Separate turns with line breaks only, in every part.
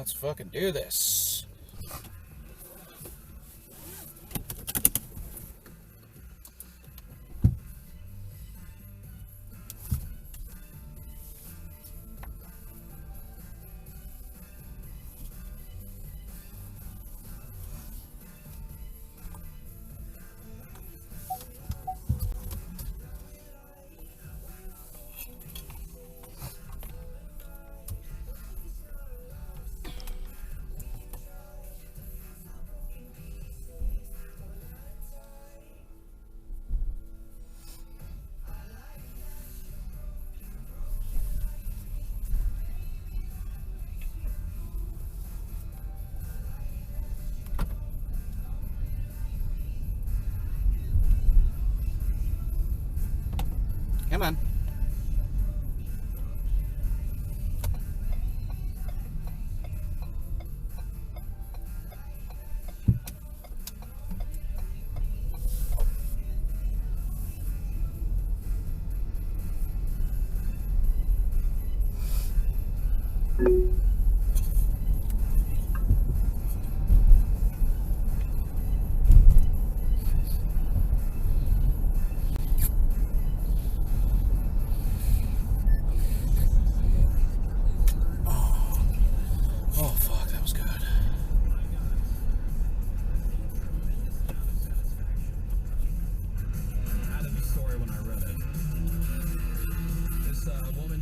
let's fucking do this. Come on.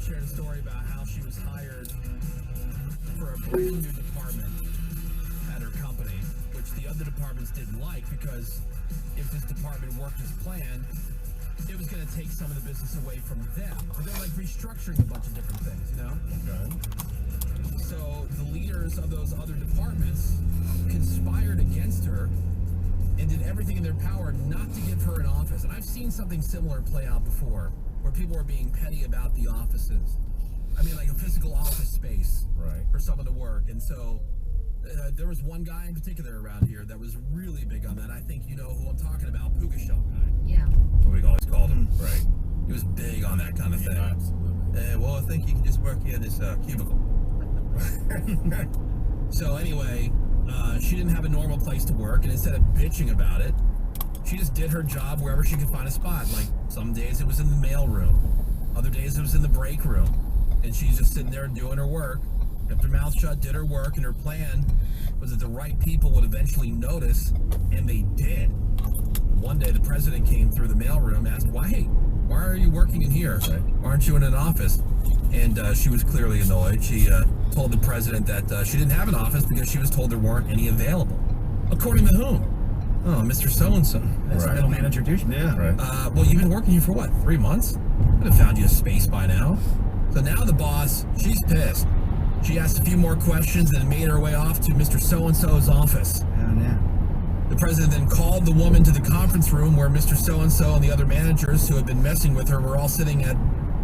Shared a story about how she was hired for a brand new department at her company, which the other departments didn't like, because if this department worked as planned, it was going to take some of the business away from them. But they're like restructuring a bunch of different things, you know? Okay. So the leaders of those other departments conspired against her and did everything in their power not to give her an office. And I've seen something similar play out before, where people are being petty about the offices. I mean, like a physical office space for someone to work. And so there was one guy in particular around here that was really big on that. I think you know who I'm talking about, Puka Shell guy. Yeah. That's what we always called him. Right. He was big on that kind of thing. Absolutely. Well, I think you can just work here in this cubicle. So anyway, she didn't have a normal place to work, and instead of bitching about it, she just did her job wherever she could find a spot. Like, some days it was in the mail room. Other days it was in the break room. And she's just sitting there doing her work, kept her mouth shut, did her work, and her plan was that the right people would eventually notice, and they did. One day the president came through the mail room, asked, why are you working in here? Why aren't you in an office? And she was clearly annoyed. She told the president that she didn't have an office because she was told there weren't any available. According to whom? Oh, Mr. So-and-so. That's a middle manager douche. Yeah. Right. Well, you've been working here for what, 3 months? Could have found you a space by now. So now the boss, she's pissed. She asked a few more questions and made her way off to Mr. So-and-so's office. Oh, yeah. The president then called the woman to the conference room where Mr. So-and-so and the other managers who had been messing with her were all sitting at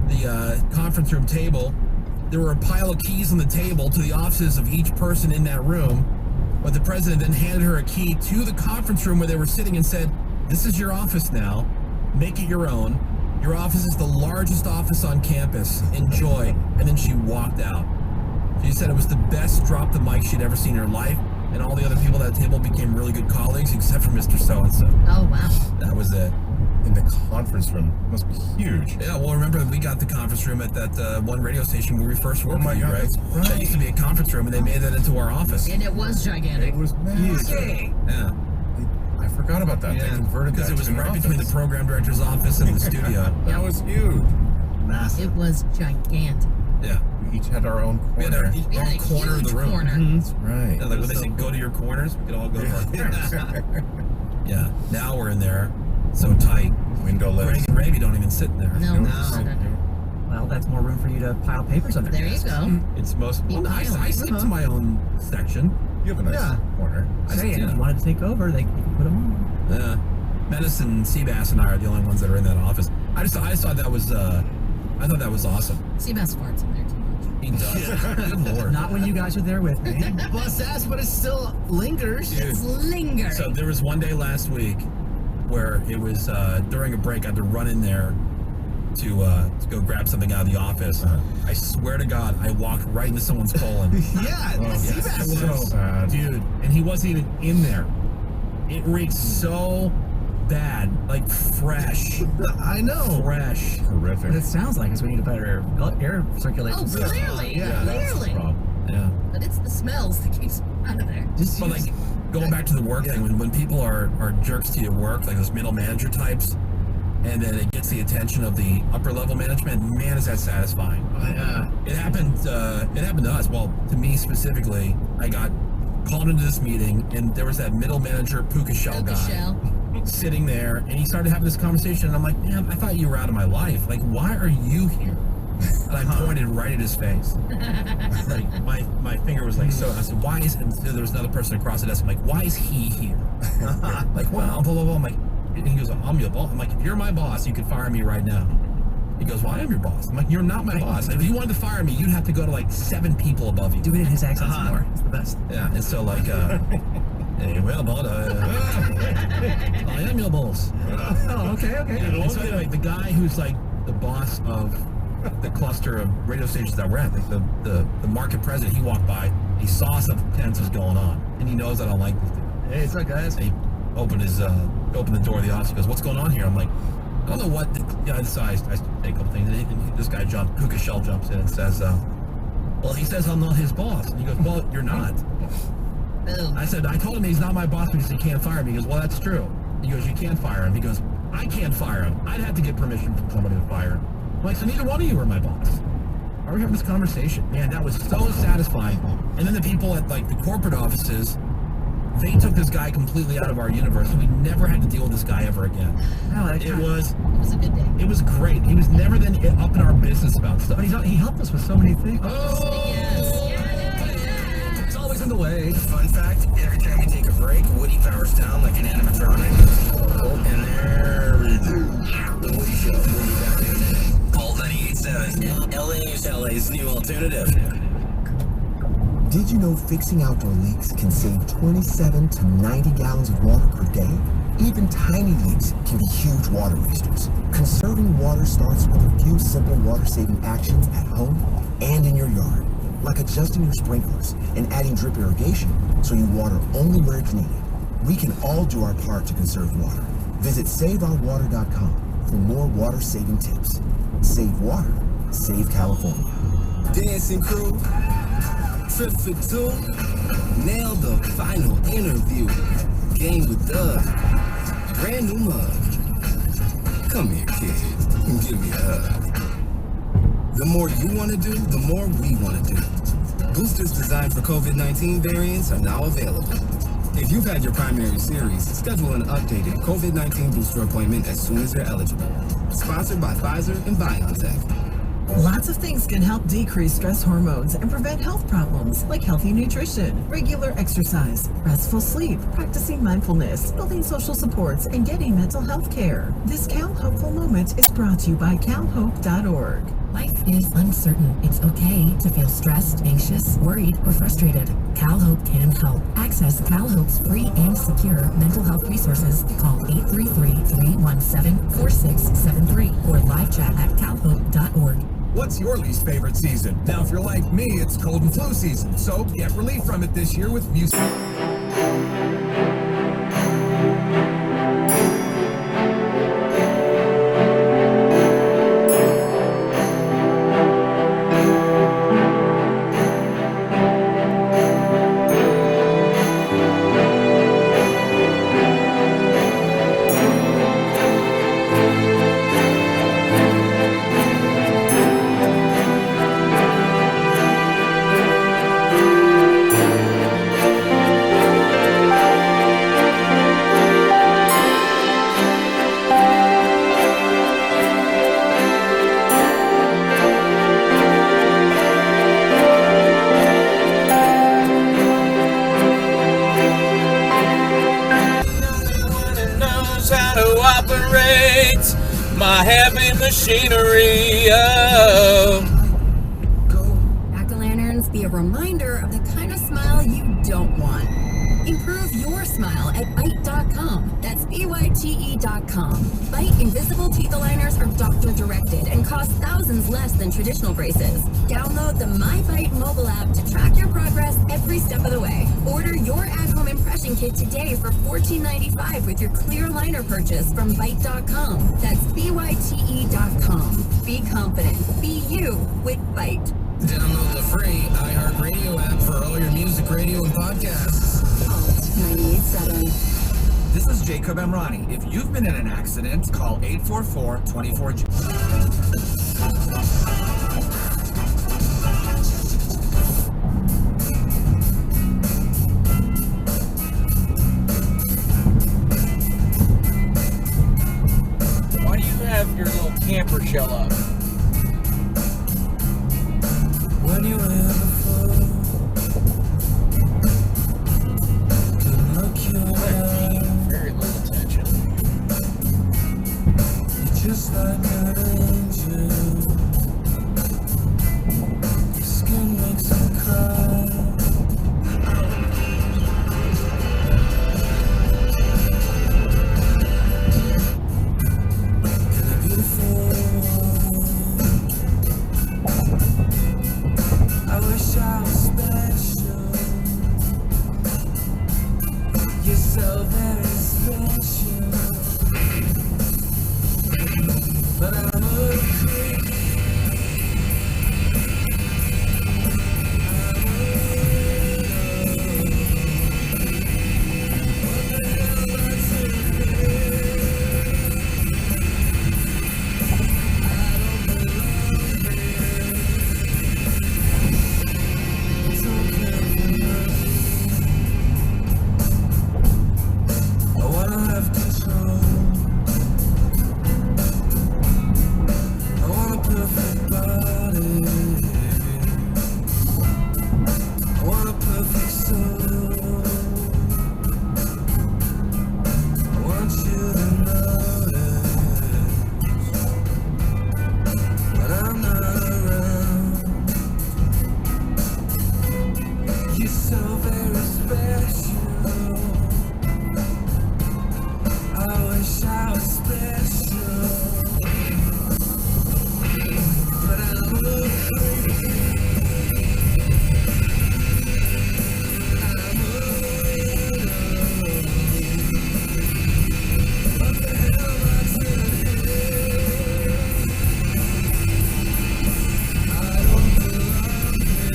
the conference room table. There were a pile of keys on the table to the offices of each person in that room. But the president then handed her a key to the conference room where they were sitting and said, this is your office now. Make it your own. Your office is the largest office on campus. Enjoy. And then she walked out. She said it was the best drop the mic she'd ever seen in her life. And all the other people at that table became really good colleagues except for Mr. So-and-so. Oh, wow. That was it.
In the conference room. It must be huge.
Yeah, well, remember we got the conference room at that one radio station where we first worked with you, right? Right? That used to be a conference room, and they made that into our office.
And it was gigantic.
It was massive.
Yeah.
I forgot about that. Yeah. They converted that
because it was right
office.
between the program director's office and the studio.
That was huge.
Massive. It was gigantic.
Yeah.
We each had our own corner.
We had a
corner of the room.
Corner.
Mm-hmm. That's right.
Yeah, like when they say go to your corners, we could all go to our corners. Yeah. Now we're in there. So tight.
Windowless.
Greg and Ravi don't even sit in there.
No.
Well, that's more room for you to pile papers under.
There you go.
It's most. Well, I stick to my own section.
You have a nice corner.
If you wanted to take over, they can put them on.
Yeah. Menace and Seabass and I are the only ones that are in that office. I thought that was awesome.
Seabass farts in there too much.
He does. Good lord.
Not when you guys are there with me.
Bust ass, but it still lingers.
Dude.
It's lingering.
So there was one day last week where it was during a break. I had to run in there to go grab something out of the office. I swear to God, I walked right into someone's colon.
Yeah,
Oh,
see
yes.
that?
So sad.
Dude, and he wasn't even in there. It reeked so bad, like fresh.
I know.
Fresh.
Horrific.
What it sounds like is we need a better air circulation
Oh,
system.
clearly.
Yeah,
That's the
Clearly.
problem.
Yeah.
But it's the smells that keeps out of there.
Just
But
use-
like going back to the work thing, when people are jerks to your work, like those middle manager types, and then it gets the attention of the upper level management, man, is that satisfying. It happened to us. Well, to me specifically, I got called into this meeting, and there was that middle manager puka shell
Puka
guy
shell.
sitting there, and he started having this conversation, and I'm like, man, I thought you were out of my life. Like, why are you here? And I pointed right at his face. Like my finger was like, so I said, why is, and there was another person across the desk. I'm like, why is he here? Like, well, blah blah blah. I'm like, and he goes, I'm your boss. I'm like, if you're my boss, you could fire me right now. He goes, well, I am your boss. I'm like, you're not my boss. If you wanted to fire me, you'd have to go to like 7 people above you.
do it in his accent some more. It's the best.
Yeah, and so like, hey, well, but I am your boss.
Oh, okay.
And so anyway, the guy who's like the boss of the cluster of radio stations that we're at, like the market president, he walked by, he saw something tense was going on, and he knows I don't like this dude.
Hey, what's up, guys?
And he opened the door of the office. He goes, "What's going on here?" I'm like, "I don't know what." I say a couple things, and this guy Puka Shell jumps in and says, "Well, he says I'm not his boss." And he goes, "Well, you're not."
Boom.
I said, "I told him he's not my boss because he can't fire me." He goes, "Well, that's true." He goes, "You can't fire him." He goes, "I can't fire him. I'd have to get permission from somebody to fire him." I'm like, "So neither one of you are my boss." Are we having this conversation? Man, that was so satisfying. And then the people at like the corporate offices, they took this guy completely out of our universe, and we never had to deal with this guy ever again.
No, that
It
guy-
was
It was a good day.
it was great. He was never then up in our business about stuff.
But he helped us with so many things.
Oh,
Yes.
It's always in the way.
Fun fact, every time we take a break, Woody powers down like an animatronic. Oh, and there we go. The Woody Show. We'll be back in a minute. Call 98.7. LA News LA's new alternative.
Did you know fixing outdoor leaks can save 27 to 90 gallons of water per day? Even tiny leaks can be huge water wasters. Conserving water starts with a few simple water-saving actions at home and in your yard, like adjusting your sprinklers and adding drip irrigation so you water only where it's needed. We can all do our part to conserve water. Visit SaveOurWater.com for more water-saving tips. Save water, save California.
Dancing crew, trip for 2, nailed the final interview. Game with Doug, brand new mug. Come here, kid, and give me a hug. The more you want to do, the more we want to do. Boosters designed for COVID-19 variants are now available. If you've had your primary series, schedule an updated COVID-19 booster appointment as soon as you're eligible. Sponsored by Pfizer and BioNTech.
Lots of things can help decrease stress hormones and prevent health problems, like healthy nutrition, regular exercise, restful sleep, practicing mindfulness, building social supports, and getting mental health care. This Cal Hopeful Moment is brought to you by calhope.org.
Life is uncertain. It's okay to feel stressed, anxious, worried, or frustrated. CalHope can help. Access CalHope's free and secure mental health resources. Call 833-317-4673 or live chat at calhope.org.
What's your least favorite season? Now, if you're like me, it's cold and flu season, so get relief from it this year with music.
How to operate my heavy machinery.
Jack-o'-lanterns be a reminder of the kind of smile you don't want. Improve your smile at Byte.com. That's BYTE.com. Byte Invisible Teeth Aligners are doctor-directed cost thousands less than traditional braces. Download the MyBite mobile app to track your progress every step of the way. Order your at-home impression kit today for $14.95 with your clear aligner purchase from Byte.com. That's BYTE.com. Be confident. Be you with Byte.
Download the free iHeartRadio app for all your music, radio, and podcasts.
Alt 98.7.
This is Jacob Emrani. If you've been in an accident, call 844-24G.
Why do you have your little camper shell up?
When you ever fall, couldn't look your way.
Very little attention.
You're just like an angel. Your skin makes me cry. In a beautiful world, I wish I was special. You're so very special. But I'm a creep. I wanna have control. I want a perfect body. I want a perfect soul. I want you to notice, but I'm not around. You're so very special. I wish I was special, but I'm a creep. I'm a weirdo. What the hell am I doing here? I don't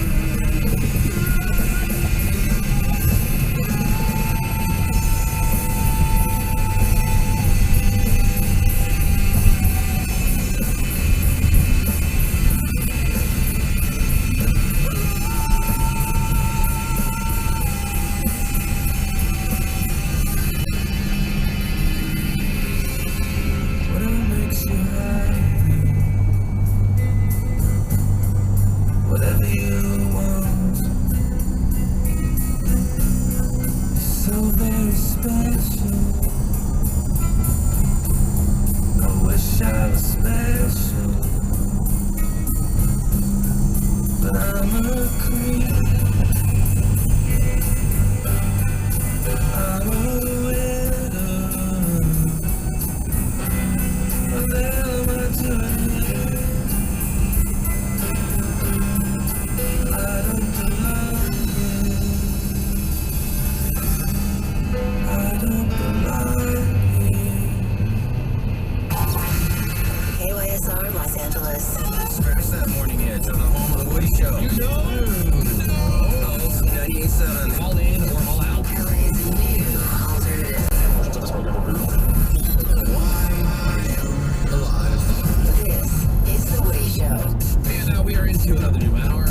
belong Whatever makes you happy, whatever you want. You're so very special. I wish I was special, but I'm a creep. I'm a weirdo. What the hell am I doing here? I don't belong here. I don't belong here.
KYSR Los Angeles.
Scratch that morning edge on the home of the Woody Show.
You know.
Pulse 98.7.
All in or all out.
LA's new alternative. This is The Woody Show.
And we are into another new hour.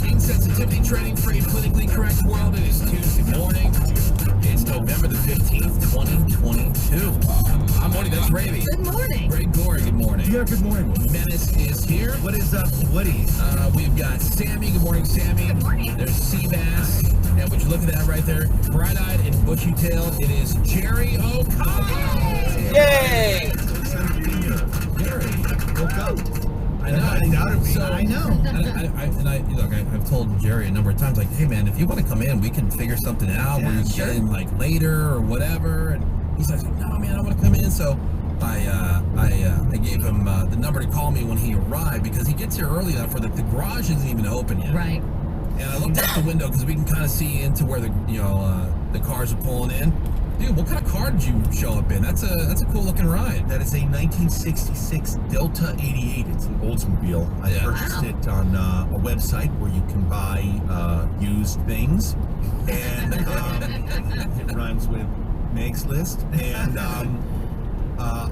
Insensitivity training for a politically correct world. It is Tuesday morning. It's November the 15th, 2022. I'm Woody, that's Ravy.
Good morning.
Greg Gorey, good morning.
Yeah, good morning.
Menace is here.
What is up, Woody?
We've got Sammy. Good morning, Sammy.
Good morning.
There's Seabass. And would you look at that right there? Bright-eyed and bushy-tailed. It is Jerry O'Connell.
Yay!
Jerry.
Woke up.
I know.
Finding out of me.
So,
I know.
I've told Jerry a number of times, like, hey man, if you want to come in, we can figure something out where you get in like later or whatever. And he's like, no man, I want to come in. So I gave him the number to call me when he arrived because he gets here early enough for the garage isn't even open yet.
Right.
And I looked out the window because we can kind of see into where the cars are pulling in. Dude, what kind of car did you show up in? That's a cool looking ride.
That is a 1966 Delta 88. It's an Oldsmobile. I purchased it on a website where you can buy used things, and it rhymes with Meg's List. And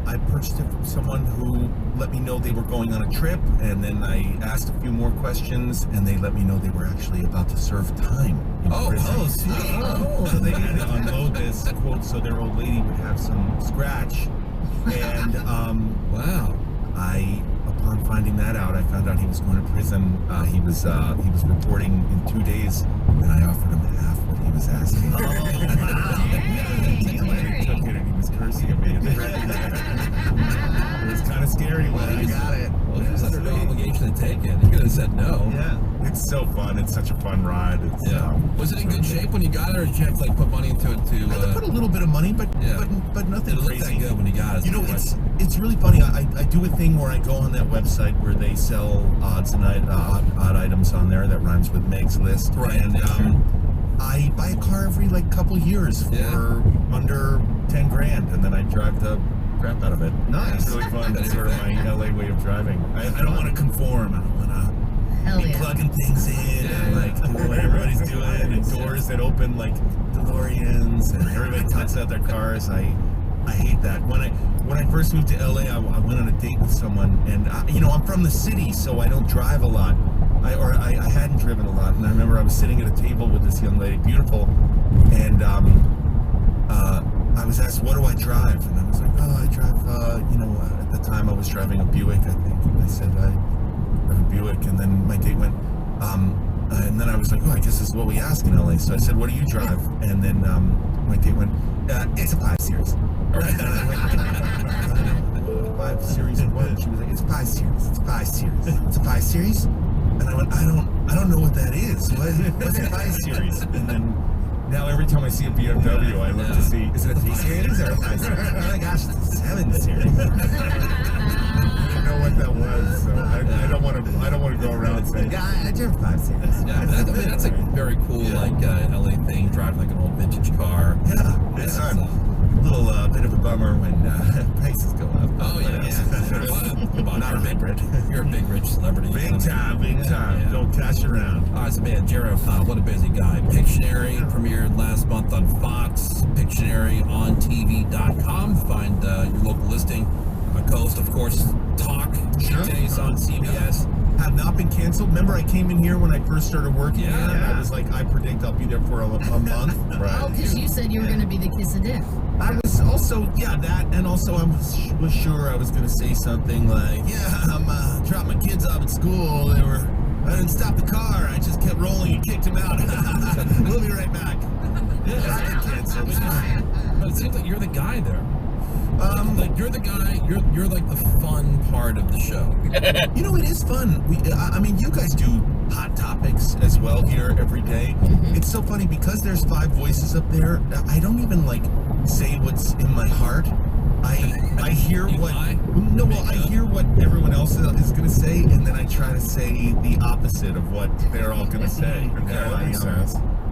I purchased it from someone who let me know they were going on a trip, and then I asked a few more questions, and they let me know they were actually about to serve time in prison.
Sweet.
So they needed to unload this, quote, so their old lady would have some scratch. And
wow.
Upon finding that out, I found out he was going to prison. He was reporting in 2 days, and I offered him half what he was asking. He took it and he was cursing at me. It was kind of scary when I got it.
Well, he was under no obligation to take it. He could have said no.
Yeah, it's so fun. It's such a fun ride. It's,
Was it in good shape when you got it, or did you have to put money into it
I had to put a little bit of money, but nothing
it looked
crazy.
that good when you got it.
You know, it's really funny. I do a thing where I go on that website where they sell odds and odd items on there that rhymes with Meg's List.
Right.
And I buy a car every couple years for under 10 grand, and then I drive the crap out of it.
Nice.
It's really fun. That's sort of my LA way of driving. I don't want to conform. I don't want to be plugging things in and doing what everybody's doing, and doors that open like DeLoreans, and everybody talks out their cars. I hate that. When I first moved to LA, I went on a date with someone, and I'm from the city, so I don't drive a lot. I hadn't driven a lot, and I remember I was sitting at a table with this young lady, beautiful, and I was asked, what do I drive? And I was like, oh, I drive, at the time I was driving a Buick, I think. And I said, I drive a Buick, and then my date went, and then I was like, oh, I guess this is what we ask in LA. So I said, what do you drive? And then my date went, it's a 5 Series. And I went, 5 Series of what? She was like, it's 5 Series. It's 5 Series. It's a 5 Series? And I went, I don't know what that is. What's a 5 Series? And then now every time I see a BMW, I look to see, is it a 3 Series or a 5 Series? Oh my gosh, it's a 7 Series. I didn't know what that was, so I don't want to go around saying, yeah, I drive 5 Series.
Yeah, that's a very cool LA thing, driving like an old vintage car.
Yeah, it's a little bit of a bummer when prices go up.
Oh yeah. Come on, you're a big rich celebrity.
Big time.
Yeah.
Don't cash around.
All right, so man, Jerry O'Connell, what a busy guy. Pictionary premiered last month on Fox. PictionaryOnTV.com. Find your local listing. Co-host, of course, Talk Tuesdays on CBS.
Have not been canceled. Remember, I came in here when I first started working here, and I was like, I predict I'll be there for a month. Right.
Oh, because you said you were going to be the kiss of death.
I was also, that, and also I was sure I was going to say something like, I'm dropping my kids off at school. I didn't stop the car. I just kept rolling and kicked him out. We'll be right back. Yeah, canceled.
But it seems like you're the guy there. You're the guy. You're like the fun part of the show.
It is fun. You guys do hot topics as well here every day. It's so funny because there's 5 voices up there. I don't even say what's in my heart. I hear I hear what everyone else is going to say, and then I try to say the opposite of what they're all going to say.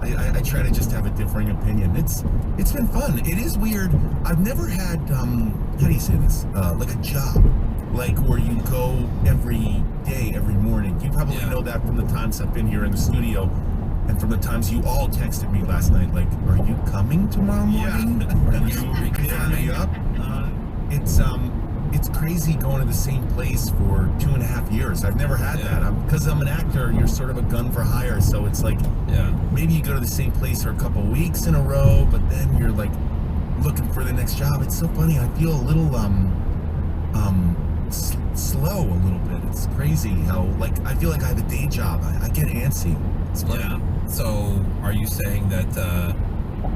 I try to just have a differing opinion. It's been fun. It is weird. I've never had how do you say this? Like a job, where you go every day, every morning. You probably know that from the times I've been here in the studio, and from the times you all texted me last night. Are you coming tomorrow morning? Are you picking me up? It's crazy going to the same place for 2.5 years. I've never had that. Because I'm an actor, you're sort of a gun for hire. So it's maybe you go to the same place for a couple of weeks in a row, but then you're looking for the next job. It's so funny. I feel a little slow a little bit. It's crazy how I feel like I have a day job. I get antsy. It's funny.
So, are you saying that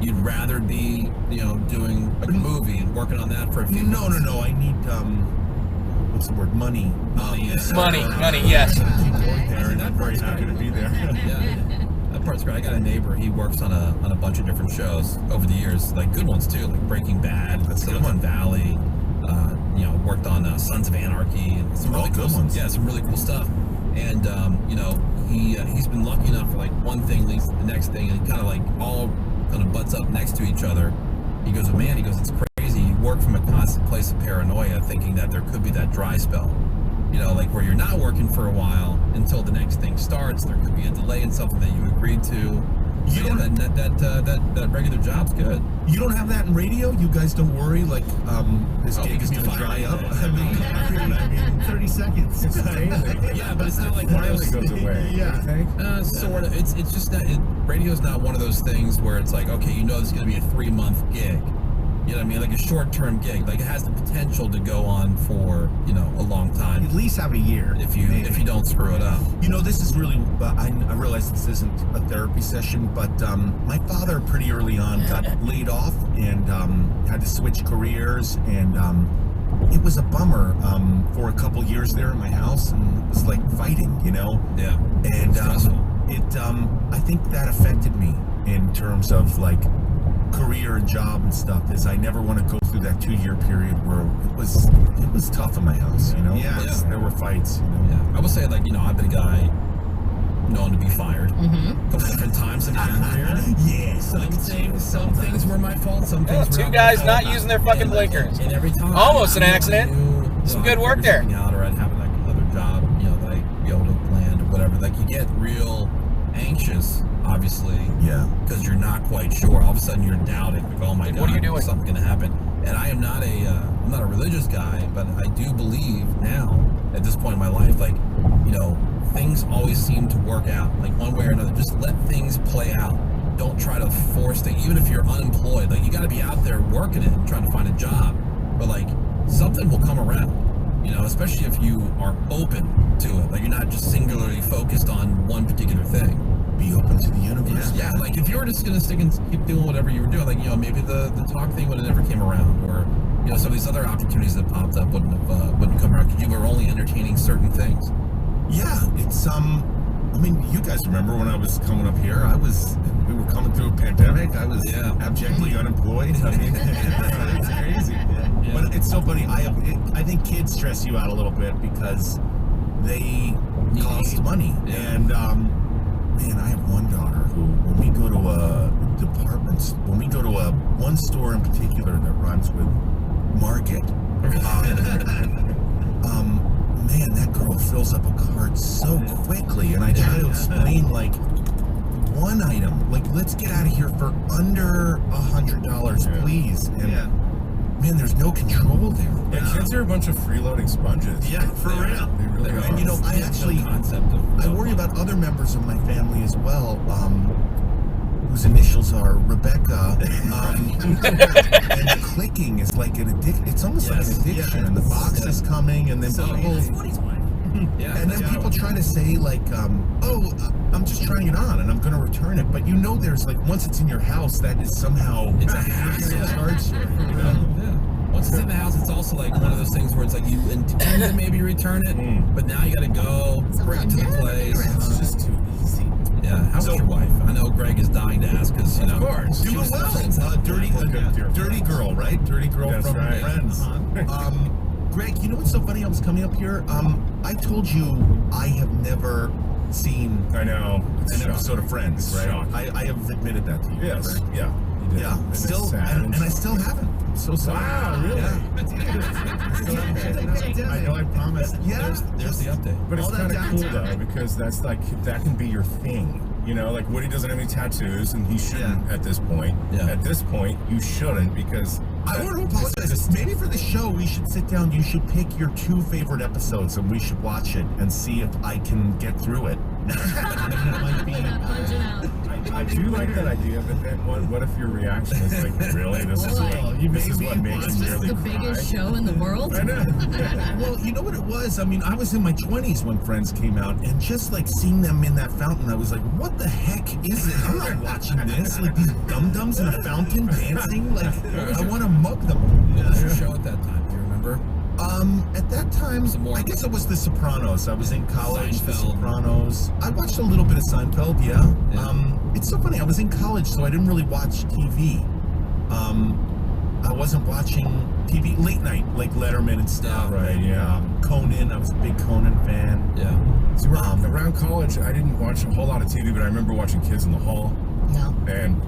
you'd rather be, doing a movie and working on that for a few months?
No. I need what's the word? Money.
Money, yes.
Keep going there, and I'm very happy to be there.
Yeah. That part's great. I got a neighbor. He works on a bunch of different shows over the years, like good ones too, like Breaking Bad, Silicon Valley. Worked on Sons of Anarchy and some really cool ones. Yeah, some really cool stuff. And he's been lucky enough for like one thing leads to the next thing, and kind of like all kind of butts up next to each other. He goes, it's crazy. You work from a constant place of paranoia, thinking that there could be that dry spell. Like where you're not working for a while until the next thing starts. There could be a delay in something that you agreed to. That regular job's good.
You don't have that in radio? You guys don't worry, like, this gig is going to dry up? I mean, 30 seconds.
It's amazing.
Yeah, but it's not like
finally goes away.
Yeah.
Sort of. It's just that radio's not one of those things where it's like, okay, this is going to be a 3-month gig. You know what I mean? Like a short-term gig. Like it has the potential to go on for, a long time.
At least have a year.
If you don't screw it up.
This is really, I realize this isn't a therapy session, but my father pretty early on got laid off and had to switch careers, and it was a bummer for a couple years there in my house, and it was like fighting,
Yeah.
And I think that affected me in terms of like career and job and stuff. Is I never want to go through that 2-year period where it was tough in my house, there were fights.
Yeah. I would say like I've been a guy known to be fired a couple different times in my career.
Yeah.
Some things were my fault. Some things were
Two guys not using their fucking blinkers.
And every time,
almost an accident. Some good work there.
Out, or I'd have like another job, that I'd be able to land or whatever. Like you get real anxious, obviously.
Yeah.
Because you're not quite sure. All of a sudden you're doubting. Like, oh my God,
what are you doing?
Something's going to happen. And I am not I'm not a religious guy, but I do believe now, at this point in my life, like, things always seem to work out, like one way or another. Just let things play out. Don't try to force things, even if you're unemployed. Like, you got to be out there working it and trying to find a job. But, like, something will come around, especially if you are open to it. Like, you're not just singularly focused on one particular thing.
Be open to the universe.
Yeah, like if you were just gonna stick and keep doing whatever you were doing, like maybe the talk thing would have never came around, or some of these other opportunities that popped up wouldn't come around because you were only entertaining certain things.
Yeah, it's I mean, you guys remember when I was coming up here? We were coming through a pandemic. I was abjectly unemployed. I mean, it's crazy. Yeah. But it's so funny. I think kids stress you out a little bit because they cost money, and man, I have one daughter who, when we go to one store in particular that rhymes with Market, man, that girl fills up a cart so quickly, and I try to explain like one item, like let's get out of here for under $100, please. And man, there's no control there.
Yeah, kids are a bunch of freeloading sponges.
Yeah, for real.
They really are.
And I worry about other members of my family as well, whose initials are Rebecca. And the clicking is like an addiction. It's almost like an addiction. And the box is coming, and then people try to say like, I'm just trying it on and I'm going to return it. But there's like, once it's in your house, that is somehow
it's a hassle. Once it's in the house, it's also like one of those things where it's like you intend to maybe return it, but now you got to go bring it to the place.
It's just too easy.
Yeah. How's your wife? I know Greg is dying to ask because
of course, doing well. Dirty girl, right? Dirty girl from Friends. Greg, what's so funny? I was coming up here. I told you I have never seen
an
episode of Friends, right? I have admitted that to you.
Yes.
Right?
Yeah. You did.
Yeah. Still, and I still haven't. I'm so sorry.
Wow, really?
Yeah.
I know I promised.
Yeah.
There's the update.
But it's kind of cool though, because that's like, that can be your thing. Like Woody doesn't have any tattoos, and he shouldn't at this point.
Yeah.
At this point, you shouldn't, because
I want to apologize. Maybe for the show, we should sit down. You should pick your 2 favorite episodes, and we should watch it and see if I can get through it. It might be.
Punching out.
I do like that idea, but then what if your reaction is like, really? This is what makes me
This is
really
the
cry?
biggest show in the world.
I know. Well, you know what it was? I mean, I was in my 20s when Friends came out, and just like seeing them in that fountain, I was like, what the heck is it? I'm not watching this. Like these dum-dums in a fountain dancing. Like, I want to mug them.
What was your show at that time? Do you remember?
At that time, I guess it was The Sopranos. I was in college, The Sopranos. I watched a little bit of Seinfeld, yeah. It's so funny, I was in college, so I didn't really watch TV. I wasn't watching TV late night, like Letterman and stuff.
Right,
yeah. Conan, I was a big Conan fan.
Yeah.
So
around college, I didn't watch a whole lot of TV, but I remember watching Kids in the Hall.
No.
And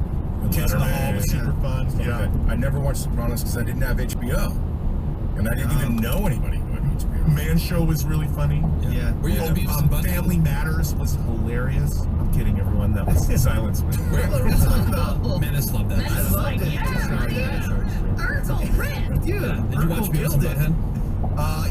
Kids in the Hall was super fun.
Yeah. I never watched Sopranos because I didn't have HBO. And I didn't even know anybody who had HBO.
Man Show was really funny.
Yeah. Were you at Beavis and Butthead?
Family Matters was hilarious. I'm kidding, everyone. That was silence.
Menace loved that.
Menace was like, yeah. Urkel, red.
Yeah.
Did you watch Beavis and Butthead?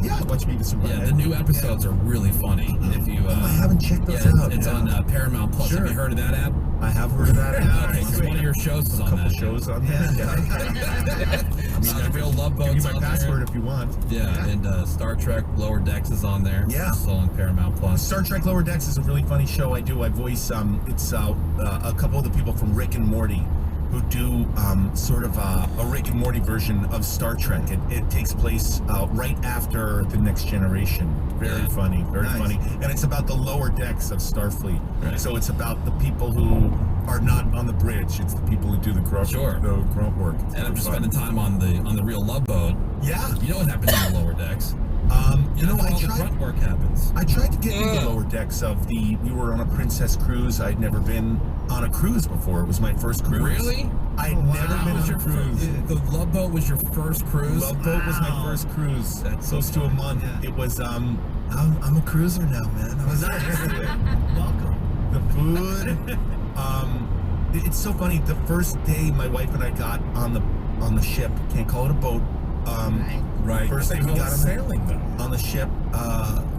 Yeah, I watched Beavis and Butthead.
Yeah, the new episodes are really funny. If you,
I haven't checked those out.
It's on Paramount Plus.
Sure.
Have you heard of that app?
I have heard of that app.
Okay, because one of your shows is on that.
Shows on that.
The Real Love
Give
Boat's
me my
on
password
there.
if you want.
Yeah, and Star Trek Lower Decks is on there.
Yeah.
It's still on Paramount Plus.
Star Trek Lower Decks is a really funny show. I voice it's a couple of the people from Rick and Morty who do sort of a Rick and Morty version of Star Trek. It takes place right after The Next Generation. Very funny, very funny. And it's about the lower decks of Starfleet.
Right.
So it's about the people who are not on the bridge. It's the people who do the grunt, the grunt work.
And I'm just spending time on the Real Love Boat.
Yeah.
You know what happens in the lower decks?
You know,
all the grunt work happens.
I tried to get into the lower decks of we were on a Princess cruise. I'd never been on a cruise before. It was my first cruise.
Really?
I'd never been on a cruise.
The Love Boat was your first cruise?
Love Boat was my first cruise. That's close to a month. Yeah. It was, I'm a cruiser now, man. I was welcome. The food. It's so funny. The first day my wife and I got on the ship, can't call it a boat.
Right.
First day we got on
sailing though.
On the ship.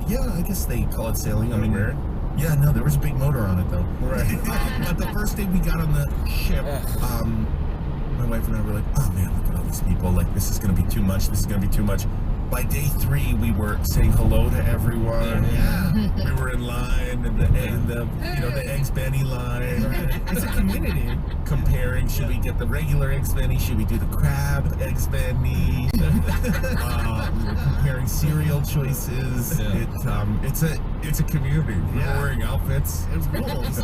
Yeah, I guess they call it sailing. I mean,
weird.
Yeah, no, there was a big motor on it though.
Right.
But the first day we got on the ship, my wife and I were like, oh man, look at all these people. Like, this is going to be too much. This is going to be too much. By day 3, we were saying hello to everyone. Yeah. We were in line, and the Eggs Benny line.
It's a community.
Comparing, should we get the regular Eggs Benny? Should we do the crab Eggs Benny? We were comparing cereal choices.
Yeah.
It's a community. We're wearing outfits. It rules.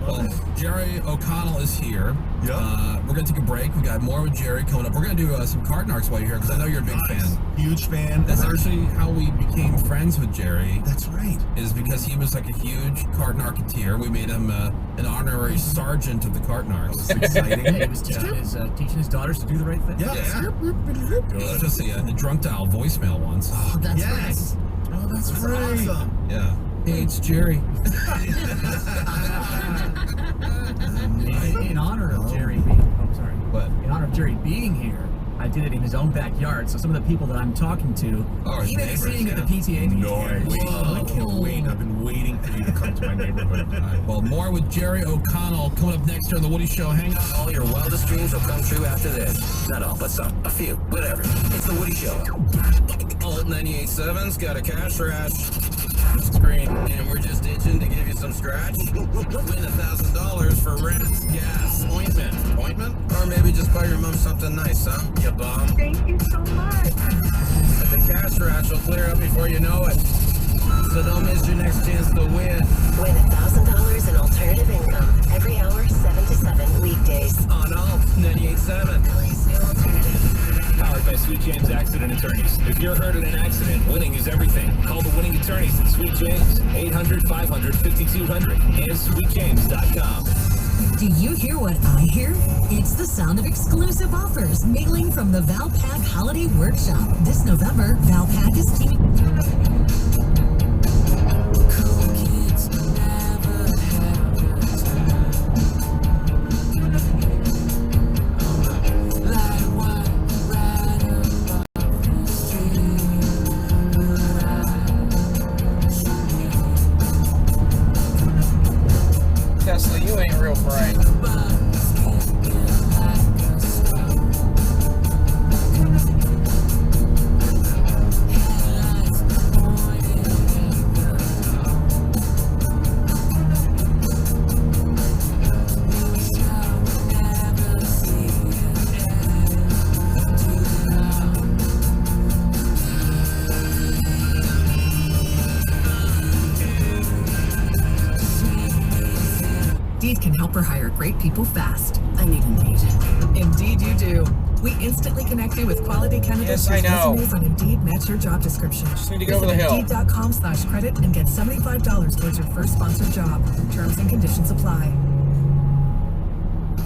Well, Jerry O'Connell is here.
Yep.
We're going to take a break. We got more with Jerry coming up. We're going to do some card narcs while you're here, because I know you're a big fan.
Huge fan.
That's actually how we became friends with Jerry.
That's right.
Is because he was like a huge card narketeer. We made him an honorary sergeant of the card narcs.
It's exciting.
He was teaching his daughters to do the right thing.
Yeah.
He was just a drunk dial voicemail once.
Oh,
That's
yes.
right.
Oh, that's right. Awesome.
Yeah. Hey, it's Jerry.
In honor of Jerry being, in honor of Jerry being here, I did it in his own backyard. So some of the people that I'm talking to, even seeing at the PTA meeting.
I can't wait. I've been waiting for you to come to my neighborhood.
All right, well, more with Jerry O'Connell coming up next here on The Woody Show. Hang on.
All your wildest dreams will come true after this. Not all, but some. A few. Whatever. It's The Woody Show. Alt 98.7's got a cash rush screen, and we're just itching to give you some scratch. Win $1,000 for rent, gas, ointment, or maybe just buy your mom something nice, huh? You bum.
Thank you so much.
The cash rush will clear up before you know it. So don't miss your next chance to win.
Win $1,000 in alternative income every hour, 7 to 7 weekdays.
On Alt 98.7.
LA's new alternative.
Powered by Sweet James Accident Attorneys. If you're hurt in an accident, winning is everything. Call the winning attorneys at Sweet James, 800-500-5200, and sweetjames.com.
Do you hear what I hear? It's the sound of exclusive offers mailing from the Valpak Holiday Workshop. This November, Valpak is teaming... great people fast.
I need Indeed.
Indeed you do. We instantly connect you with quality candidates
Yes, I
whose
know.
resumes on Indeed match your job description.
Just need to get over the
Visit
hill.
Indeed.com/credit and get $75 towards your first sponsored job. Terms and conditions apply.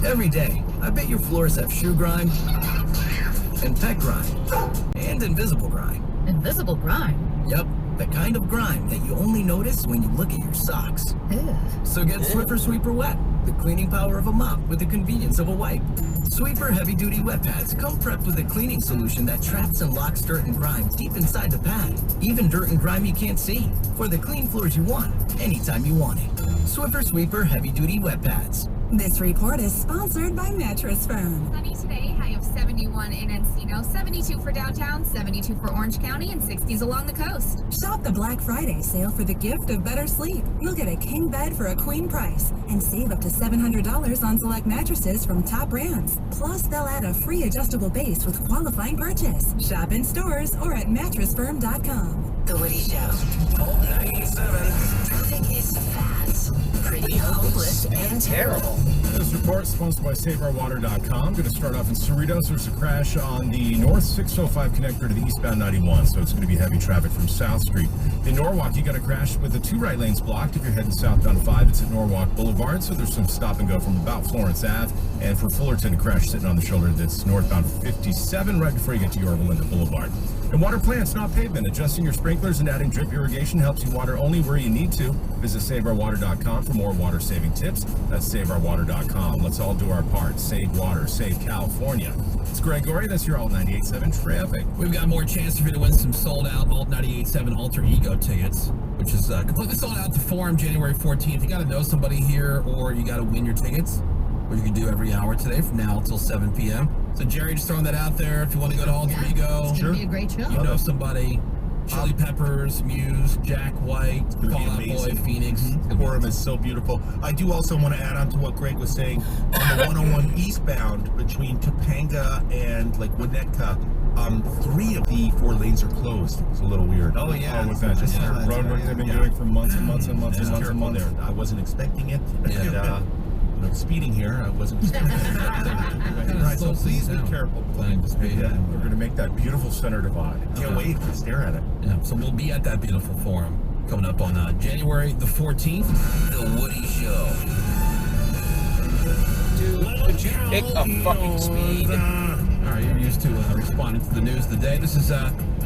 Every day, I bet your floors have shoe grime and pet grime and invisible grime.
Invisible grime.
Yep, the kind of grime that you only notice when you look at your socks.
Ew.
So get Swiffer Sweeper Wet, the cleaning power of a mop with the convenience of a wipe. Sweeper heavy-duty wet pads come prepped with a cleaning solution that traps and locks dirt and grime deep inside the pad. Even dirt and grime you can't see. For the clean floors you want, anytime you want it. Swiffer Sweeper heavy-duty wet pads.
This report is sponsored by Mattress Firm.
Sunny today, high of 71 in Encino, 72 for downtown, 72 for Orange County, and 60s along the coast.
Shop the Black Friday sale for the gift of better sleep. You'll get a king bed for a queen price and save up to $700 on select mattresses from top brands. Plus, they'll add a free adjustable base with qualifying purchase. Shop in stores or at mattressfirm.com.
The Woody Show.
Old 97.
Traffic is fast, pretty hopeless, and terrible.
This report is sponsored by SaveOurWater.com. Going to start off in Cerritos. There's a crash on the North 605 connector to the eastbound 91, so it's going to be heavy traffic from South Street. In Norwalk, you got a crash with the 2 right lanes blocked. If you're heading southbound 5, it's at Norwalk Boulevard, so there's some stop and go from about Florence Ave. And for Fullerton, a crash sitting on the shoulder that's northbound 57 right before you get to Yorba Linda Boulevard. And water plants, not pavement. Adjusting your sprinklers and adding drip irrigation helps you water only where you need to. Visit SaveOurWater.com for more water-saving tips. That's SaveOurWater.com. Let's all do our part. Save water. Save California. It's Gregory. That's your Alt 98.7 traffic.
We've got more chance for you to win some sold-out Alt 98.7 Alter Ego tickets, which is completely sold out to Forum January 14th. You got to know somebody here, or you got to win your tickets, which you can do every hour today from now until 7 p.m. So, Jerry, just throwing that out there. If you want to go to Alter Ego,
It's going to be a great show.
you know somebody. Chili Peppers, Muse, Jack White, Fall Out Boy, Phoenix.
The forum is so beautiful. I do also want to add on to what Greg was saying. On the 101 eastbound between Topanga and like Winnetka, 3 of the 4 lanes are closed. It's a little weird.
Oh, was that just road work they've been doing for months and months and months and months and months?
I wasn't expecting it. And, speeding here, I wasn't expecting it. Right, so please be careful.
Planning to speed.
Yeah, we're going to make that beautiful center divide.
Can't wait to stare at it.
Yeah, so we'll be at that beautiful forum coming up on January the 14th.
The Woody Show.
Dude, could you pick a fucking speed?
All right, you're used to responding to the news of the day. This is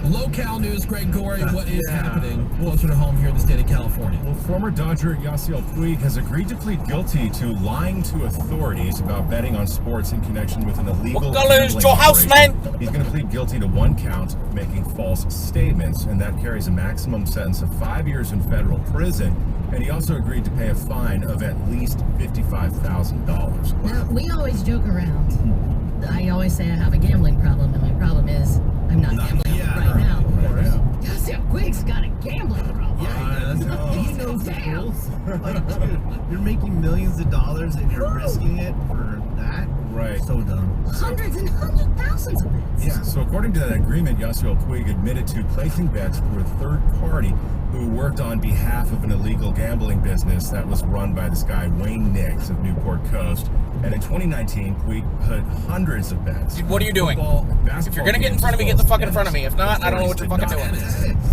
local news. Greg Gorey, what is happening closer to home here in the state of California?
Well, former Dodger Yasiel Puig has agreed to plead guilty to lying to authorities about betting on sports in connection with an illegal
What color is
gambling
your house,
operation.
man?
He's going to plead guilty to 1 count of making false statements, and that carries a maximum sentence of 5 years in federal prison. And he also agreed to pay a fine of at least $55,000.
Now, we always joke around. I always say I have a gambling problem, and my problem is I'm not gambling right now. Yasiel Puig's got a gambling problem.
He knows the rules. Like, dude, you're making millions of dollars and you're risking it for that?
Right.
So dumb.
Hundreds and thousands of bets.
Yeah, so according to that agreement, Yasiel Puig admitted to placing bets through a third party who worked on behalf of an illegal gambling business that was run by this guy, Wayne Nix of Newport Coast. And in 2019, Puig put hundreds of bets.
What are you doing? If you're gonna get in front of me, get the fuck in front of me. If not, I don't know what you're fucking doing.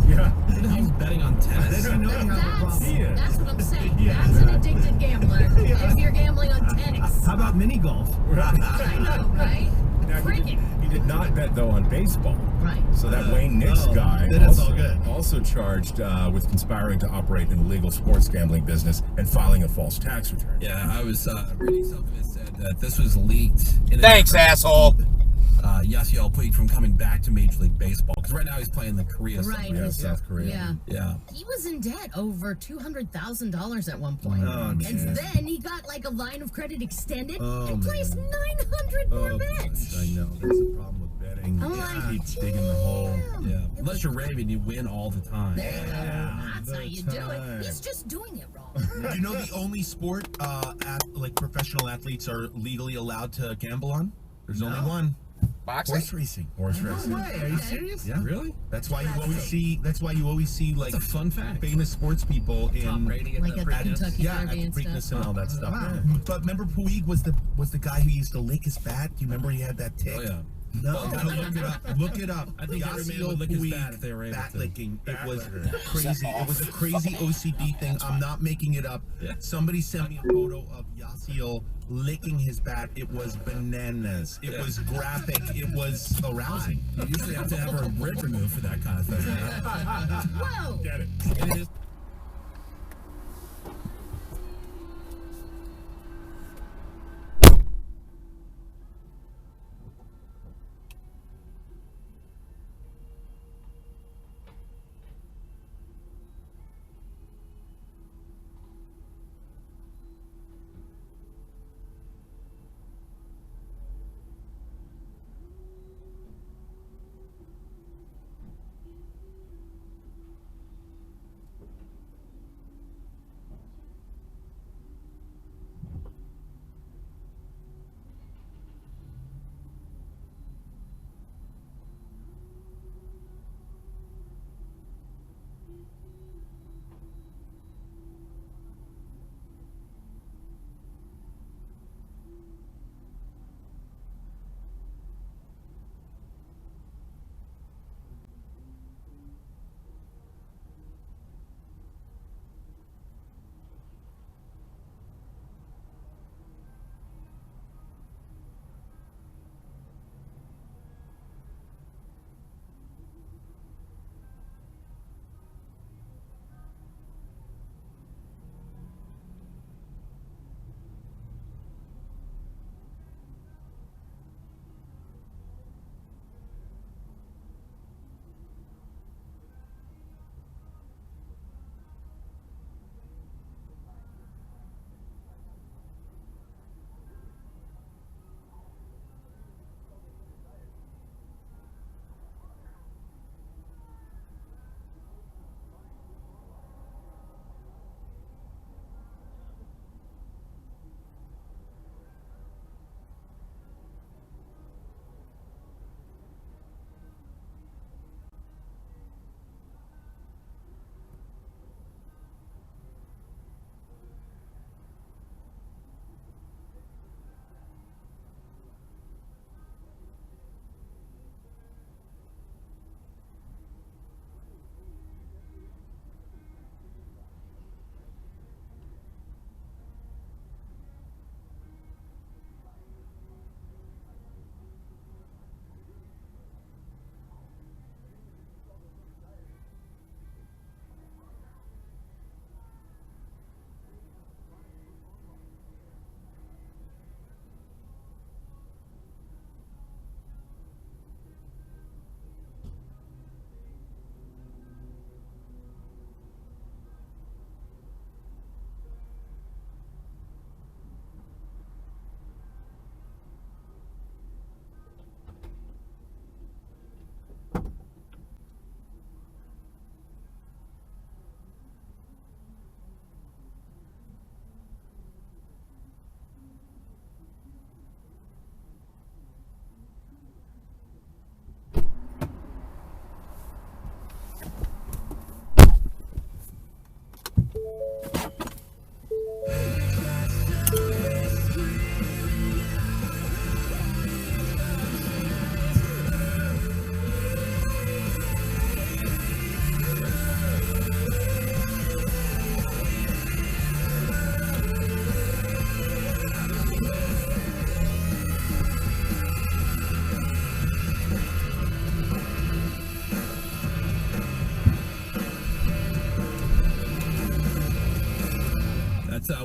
Yeah.
He's betting on tennis.
That's what I'm saying. That's an addicted gambler. If you're gambling on tennis.
How about mini golf?
I know, right?
Now, he did not bet, though, on baseball.
Right.
So that Wayne Nix guy
then it's all good.
also charged with conspiring to operate an illegal sports gambling business and filing a false tax return.
Yeah, I was reading something that said that this was leaked.
Thanks, asshole.
Yasiel Puig from coming back to Major League Baseball, because right now he's playing the Korea
Right.
Summer.
South Korea.
Yeah.
Yeah.
He was in debt over $200,000 at one point.
Oh,
and
geez.
then he got like a line of credit extended
Oh,
and placed 900 more bets.
I know. That's the problem with betting.
I'm like,
Keep digging the hole.
Yeah. Unless you're raving, you win all the time.
That's how you do it. He's just doing it wrong.
Do you know the only sport like professional athletes are legally allowed to gamble on? There's only one.
Boxing?
Horse racing. Horse racing.
No way. Are you serious?
Yeah.
Really?
That's why you always see like
That's a fun fact.
famous sports people in
Top rating at
Like
the
at the
Preakness.
Kentucky
at
Derby
the
and
Preakness
stuff.
and all that stuff.
Wow.
But remember Puig was the guy who used to lick his bat? Do you remember he had that tick?
Oh, yeah.
No, you gotta look it up. Look it up.
I think every man would lick his bat if they were able
bat
to.
licking. It was crazy. It was a crazy OCD thing. I'm not making it up.
Yeah.
Somebody sent me a photo of Yasiel licking his bat. It was bananas. It was graphic. It was arousing.
You usually have to have a rib removed for that kind of thing.
Whoa!
Get it.
It is.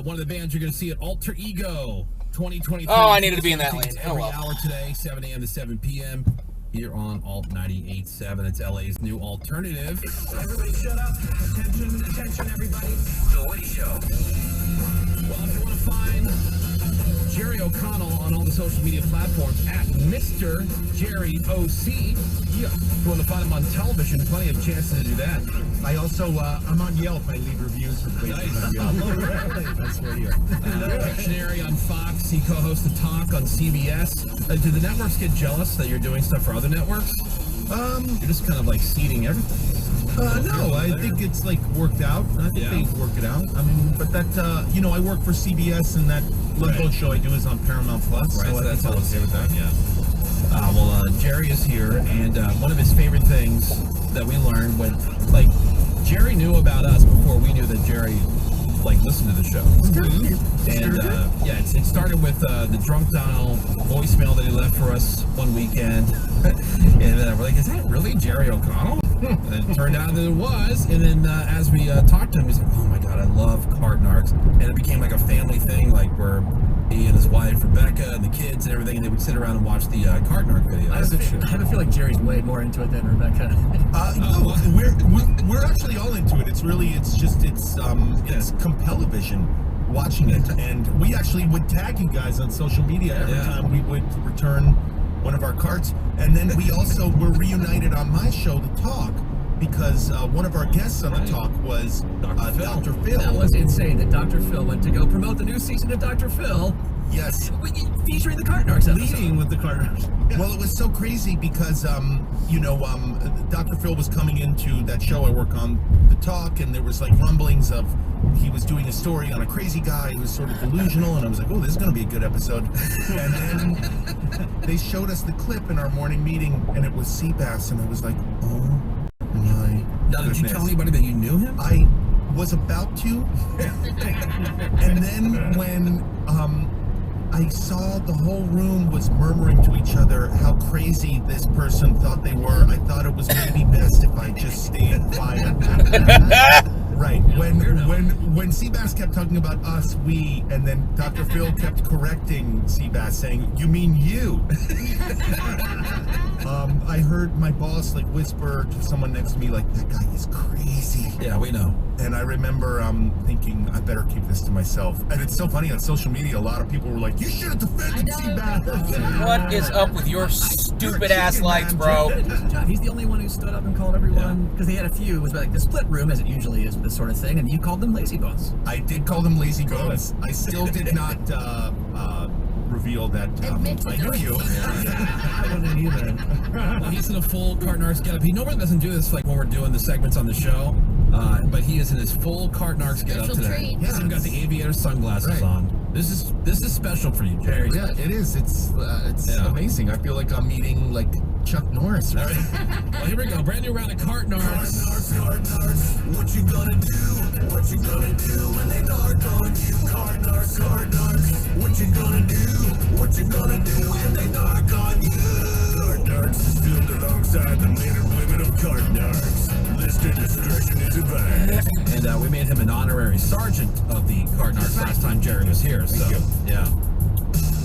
One of the bands you're going to see at Alter Ego 2023.
Oh, I needed to be in that lane. Oh,
Every
well.
hour today, 7 a.m. to 7 p.m. here on Alt 98.7. It's LA's new alternative.
Everybody shut up. Attention, everybody. The Woody Show.
Well, if you want to find Jerry O'Connell on all the social media platforms at Mr. Jerry OC. Yeah. If you want to find him on television, plenty of chances to do that.
I also, I'm on Yelp. I leave reviews for places on Yelp. That's where you
Dictionary on Fox. He co-hosts The Talk on CBS. Do the networks get jealous that you're doing stuff for other networks? You're just kind of like seeding everything.
No, I think it's like worked out. I think they work it out. I mean, but that, I work for CBS, and that local show I do is on Paramount Plus.
Right,
so
that's all
okay with that.
Yeah. Jerry is here, and one of his favorite things that we learned when, like, Jerry knew about us before we knew that Jerry, like, listened to the show. And, it started with the Drunk Donald voicemail that he left for us one weekend. And we're like, is that really Jerry O'Connell? And it turned out that it was. And then as we talked to him, he's like, oh my God, I love cart narcs. And it became like a family thing, like where he and his wife, Rebecca, and the kids and everything, and they would sit around and watch the cart narc videos.
I have a feel like Jerry's way more into it than Rebecca.
No, we're actually all into it. It's Compel-O-Vision watching it. And we actually would tag you guys on social media every time we would return one of our carts. And then we also were reunited on my show, The Talk, because one of our guests on The Talk was Dr. Phil.
That was insane that Dr. Phil went to go promote the new season of Dr. Phil.
Yes.
Featuring the Cart Narcs episode.
Leading with the Cart Narcs. Yeah. Well, it was so crazy because, Dr. Phil was coming into that show. I work on The Talk, and there was like rumblings of he was doing a story on a crazy guy who was sort of delusional, and I was like, oh, this is going to be a good episode. And then they showed us the clip in our morning meeting, and it was Seabass, and I was like, oh my
Now, did you tell anybody that you knew him?
I was about to. And then when I saw the whole room was murmuring to each other how crazy this person thought they were, I thought it was maybe best if I just stayed quiet. Right. When Seabass kept talking about us, we, and then Dr. Phil kept correcting Seabass, saying, you mean you? I heard my boss like whisper to someone next to me, like, that guy is crazy.
Yeah, we know.
And I remember thinking, I better keep this to myself. And it's so funny, on social media, a lot of people were like, you should have defended Seabass.
What is up with your stupid ass lights, bro?
He's the only one who stood up and called everyone, because they had a few. It was like the split room, as it usually is with this sort of thing, and you called them lazy bones.
I did call them lazy bones. I still did not reveal that I knew you.
I wouldn't either.
Well, he's in a full Cart Narcs getup. He normally doesn't do this like when we're doing the segments on the show, but he is in his full Cart Narcs getup today. He's even got the aviator sunglasses on. This is special for you, Jerry.
Yeah, it is. It's amazing. I feel like I'm meeting like Chuck Norris. Right?
Well, here we go. Brand new round of Cart Narcs.
Cart Narcs. What you gonna do? What you gonna do when they narc on you? Cart Narcs. What you gonna do? What you gonna do when they narc on you? Cart Narcs is filmed alongside the men and women of Cart Narcs. Listener discretion is advised.
And we made him an honorary sergeant of the Cart Narcs last time Jerry was here. So, yeah.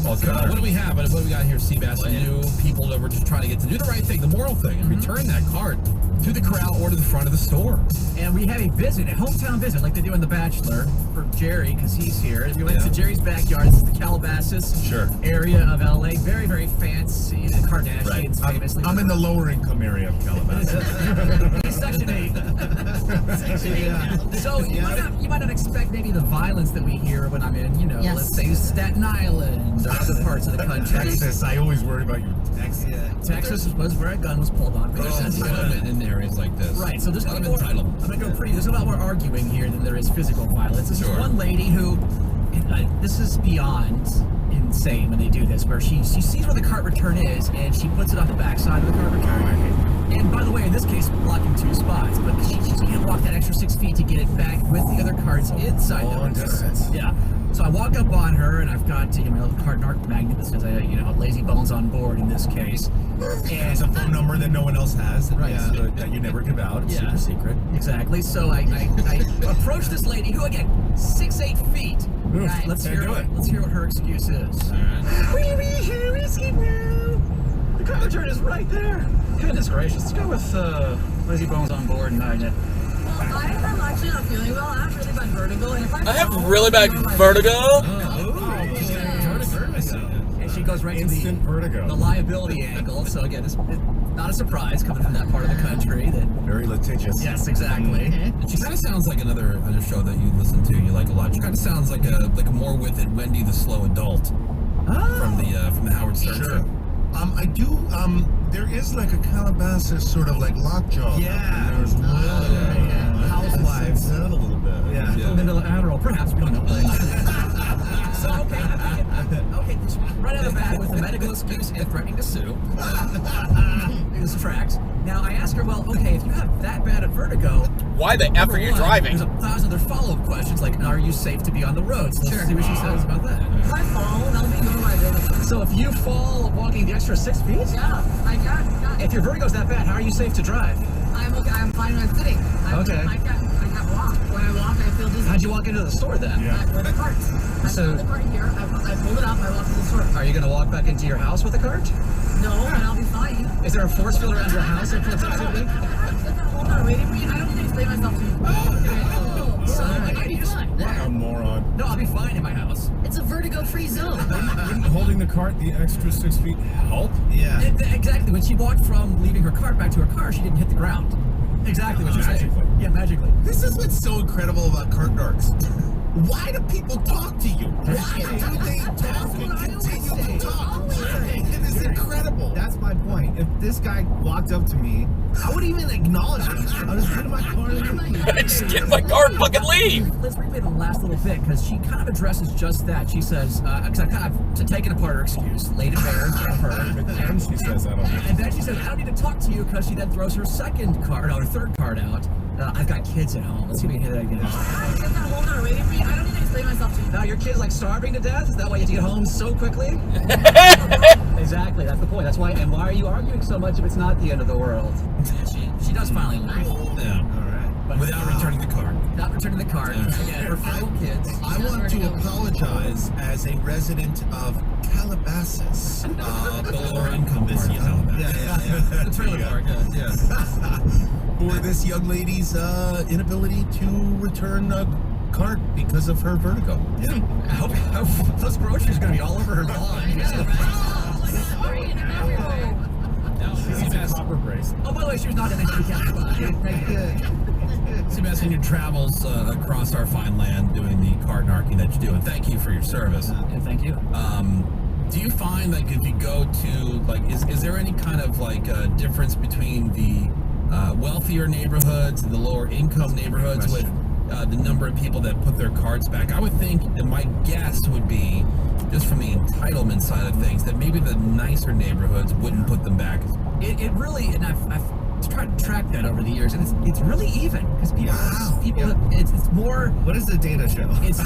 Well, what do we have? What do we got here, Seabass? New people that were just trying to get to do the right thing, the moral thing, and return that cart to the corral or to the front of the store.
And we had a visit, a hometown visit, like they do in The Bachelor, for Jerry, because he's here. If you went to Jerry's backyard, this is the Calabasas area of LA. Very, very fancy. The Kardashians famously.
I'm in the lower income area of Calabasas.
Section 8. Section 8. So you might not expect maybe the violence that we hear when I'm in, let's say Staten Island or other parts of the country.
Texas, I always worry about your Texas.
Texas was where a gun was pulled on.
There's entitlement in areas like this.
Right, so there's a lot of entitlement. I'm going to go pretty. There's a lot more arguing here than there is physical violence. This is one lady who, this is beyond insane when they do this, where she sees where the cart return is, and she puts it on the backside of the cart return. And by the way, in this case, blocking 2 spots, but she can't walk that extra 6 feet to get it back with the other carts inside the return. Yeah. So I walk up on her, and I've got my little Cart Narc magnet that says, lazy bones on board in this case.
And it's a phone number that no one else has, that you never give out. It's super secret.
Exactly. So I approach this lady who, again, 6'8" feet. Right. Let's hear what her excuse is. The cart return is right there. Goodness gracious. Let's go with lazy bones on board magnet.
I am actually not feeling well. I have really bad vertigo. And if
I have really bad vertigo.
goes right
instant
to the
vertigo.
The liability angle. So again, it's not a surprise coming from that part of the country. That
very litigious.
Yes, exactly.
And she kind of sounds like another show that you listen to. You like a lot. She kind of sounds like a more with it Wendy the Slow Adult from the Howard Stern show.
I do. There is like a Calabasas sort of like lockjaw.
Yeah.
There's
Housewives.
a little bit.
Yeah. Vanilla Adderall, perhaps. We don't know. So, okay, right out of the bat with a medical excuse and threatening to sue. This tracks. Now, I asked her, well, okay, if you have that bad at vertigo,
why the F are you driving?
There's 1,000 other follow-up questions, like, are you safe to be on the road? So let's see what she says about that.
If I fall, that'll be your liability.
So if you fall walking the extra 6 feet?
Yeah, I got it.
If your vertigo's that bad, how are you safe to drive?
I'm okay. I'm fine when I'm sitting. I can't walk. When I walk, I feel dizzy.
How'd you walk into the store then?
With a cart. I pulled the cart here. I pulled it up. I walked to the store.
Are you going to walk back into your house with a cart?
No, and I'll be fine.
Is there a force field around your house that puts activity?
Hold on, waiting for you. I don't need to explain myself to you.
What a moron.
No, I'll be fine in my house.
It's a vertigo-free zone.
Wouldn't holding the cart the extra 6 feet help?
Yeah.
Exactly. When she walked from leaving her cart back to her car, she didn't hit the ground. Exactly what you're saying. Yeah, magically.
This is what's so incredible about cart narcs. Why do people talk to you? Why do they talk and continue to talk? It is incredible.
That's my point. If this guy walked up to me, I wouldn't even acknowledge him. I'll just get in my car and leave.
Just get in my car and fucking leave.
Let's replay the last little bit, because she kind of addresses just that. She says, because I kind of taken apart her excuse, laid it bare in front of her.
And she says, I don't need
And then she says, I don't need to talk to you, because she then throws her second card, or her third card out. I've got kids at home. Let's see if we can hit that again.
Hold on, waiting for you. I don't need to explain myself to you.
Now your kid's like starving to death? Is that why you have to get home so quickly? Exactly, that's the point. That's why. And why are you arguing so much if it's not the end of the world? She does finally leave.
Yeah.
All right.
But without returning the card.
Not returning the card. Again, her 5 kids.
I want to apologize as a resident of Calabasas.
The lower income part of Calabasas.
Yeah.
The trailer park.
Yes. For this young lady's inability to return a cart because of her vertigo. Yeah.
I hope those groceries are going to be all over her lawn. Oh, by the way, she was not in the handicap spot.
Sebastian, your travels across our fine land doing the cart narking that you do, and thank you for your service.
And thank you.
Do you find, like, if you go to, like, is there any kind of, like, difference between the wealthier neighborhoods and the lower income neighborhoods with the number of people that put their carts back? I would think that my guess would be, just from the entitlement side of things, that maybe the nicer neighborhoods wouldn't put them back.
It really, and I've tried to track that over the years, and it's really even, because people it's more.
What does the data show?
It's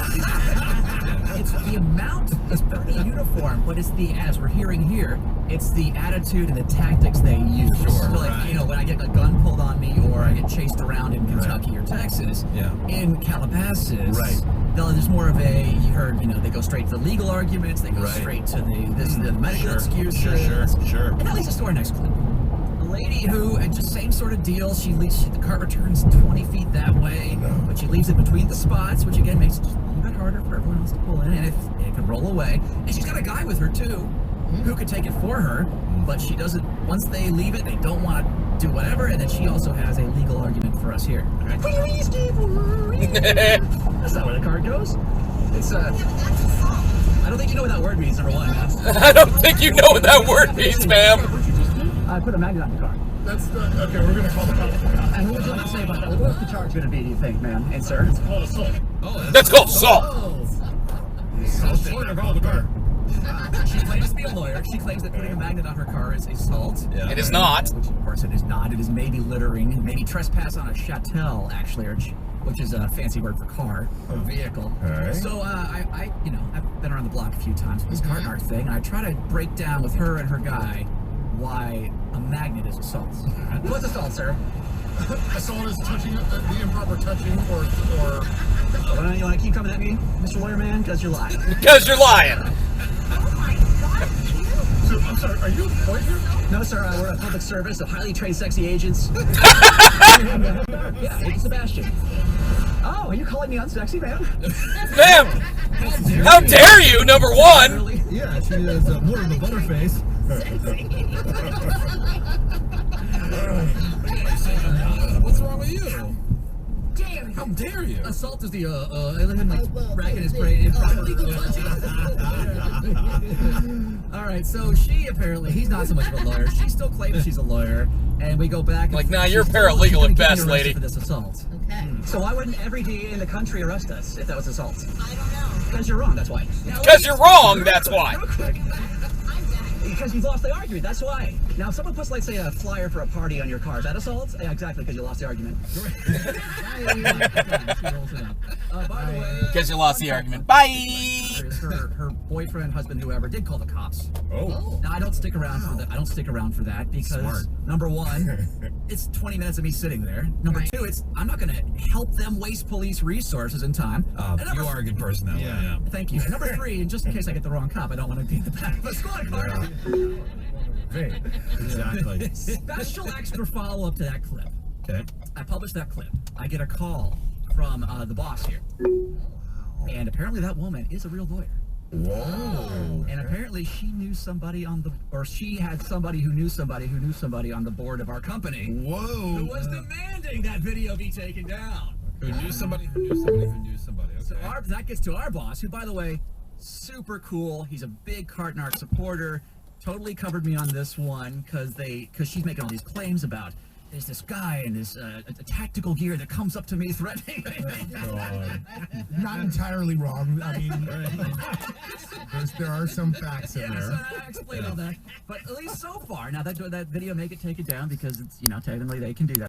the amount is pretty uniform, but it's the, as we're hearing here, it's the attitude and the tactics they use.
Sure,
so like, you know, when I get a gun pulled on me, or I get chased around in Kentucky or Texas, in Calabasas, there's more of a, you heard, you know, they go straight to the legal arguments, they go straight to the medical excuses.
Sure.
And that leads us to our next clip. A lady who, and just same sort of deal, the cart returns 20 feet that way, but she leaves it between the spots, which again makes it just a little bit harder for everyone else to pull in, and it can roll away. And she's got a guy with her too, who could take it for her, but she doesn't, once they leave it, they don't want to do whatever, and then she also has a legal argument for us here. That's not where the cart goes. It's I don't think you know what that word means, number one.
I don't think you know what that word means, ma'am.
I put a magnet on the car.
That's okay, we're going to call the cops.
And what would you like to say about that? What's the charge going to be, do you think, ma'am and sir?
It's called assault.
That's called assault.
She claims to be a lawyer. She claims that putting a magnet on her car is assault.
Yeah. It is not.
Which, of course, it is not. It is maybe littering, maybe trespass on a chattel, actually, which is a fancy word for car or vehicle.
Okay.
So I've been around the block a few times with this cart narc thing, and I try to break down with her and her guy why a magnet is assault. What's assault, sir?
Assault is touching, the improper touching, or.
Well, you want to keep coming at me, Mr. Lawyer Man? Because you're lying.
Because you're lying.
So, I'm sorry, are you employed here?
No, sir, we're a public service of highly trained sexy agents. Yeah, Agent Sebastian. Oh, are you calling me unsexy, ma'am?
Ma'am! How dare you, number one!
Yeah, she is more of a butterface.
What's wrong with you?
Dare you.
How dare you?
Assault is the, racket is great. Alright, so she apparently, he's not so much of a lawyer. She still claims she's a lawyer. And we go back.
Like, nah, you're paralegal at best, lady.
For this assault.
Okay.
So why wouldn't every DA in the country arrest us if that was assault? I don't know. Because you're wrong, that's why.
Because you're wrong, that's why.
Because you've lost the argument, that's why. Now, if someone puts, like, say, a flyer for a party on your car, is that assault? Yeah, exactly, because you lost the argument. By the way...
Because you lost the argument. Bye!
Her boyfriend, husband, whoever, did call the cops.
Oh.
Now, I don't stick around for that. I don't stick around for that because, number one, it's 20 minutes of me sitting there. Number two, I'm not going to help them waste police resources and time.
You are a good person that way. Yeah.
Thank you. Number three, and just in case I get the wrong cop, I don't want to be the back of a squad car.
Hey,
exactly.
Special extra follow-up to that clip.
Okay.
I published that clip. I get a call from the boss here. And apparently that woman is a real lawyer.
Whoa.
And apparently she knew somebody she had somebody who knew somebody who knew somebody on the board of our company.
Whoa.
Who was demanding that video be taken down.
Who knew somebody who knew somebody who knew somebody. Okay.
So that gets to our boss, who, by the way, super cool. He's a big Cartnark supporter. Totally covered me on this one because she's making all these claims about there's this guy in this tactical gear that comes up to me threatening me.
Not entirely wrong. I mean, there are some facts in there.
I explained all that. But at least so far, now that video, take it down because it's, technically they can do that.